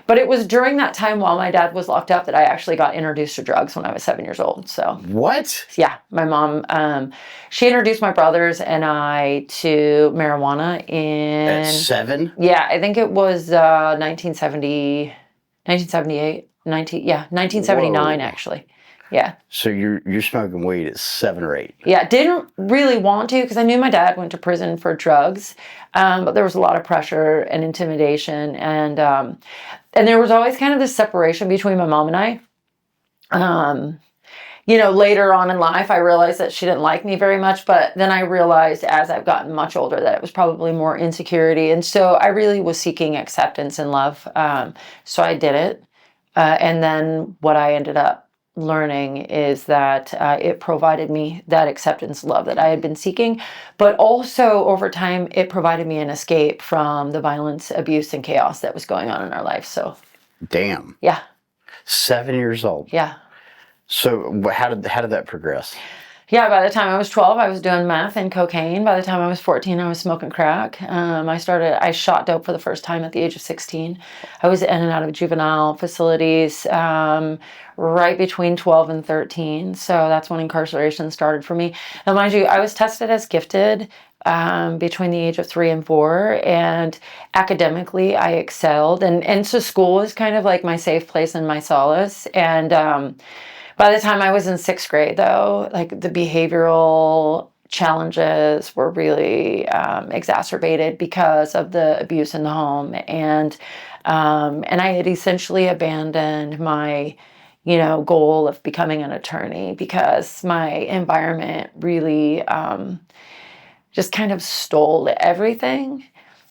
But it was during that time while my dad was locked up that I actually got introduced to drugs when I was 7 years old. So What? yeah, my mom, she introduced my brothers and I to marijuana At in, 7? yeah, I think it was 1970, 1978, 1979 Whoa. actually. Yeah. So you're smoking weed at 7 or 8? Yeah, didn't really want to because I knew my dad went to prison for drugs, but there was a lot of pressure and intimidation, and there was always kind of this separation between my mom and I. Um, later on in life, I realized that she didn't like me very much, but then I realized as I've gotten much older that it was probably more insecurity, and so I really was seeking acceptance and love. So I did it, and then what I ended up learning is that it provided me that acceptance love that I had been seeking, but also over time it provided me an escape from the violence, abuse, and chaos that was going on in our life. So Damn. yeah. 7 years old. Yeah. So how did that progress? Yeah, by the time I was 12, I was doing meth and cocaine. By the time I was 14, I was smoking crack. I shot dope for the first time at the age of 16. I was in and out of juvenile facilities right between 12 and 13. So that's when incarceration started for me. Now, mind you, I was tested as gifted between the age of 3 and 4. And academically, I excelled. And so school was kind of like my safe place and my solace. And by the time I was in 6th grade, though, like the behavioral challenges were really exacerbated because of the abuse in the home, and I had essentially abandoned my, goal of becoming an attorney because my environment really just kind of stole everything.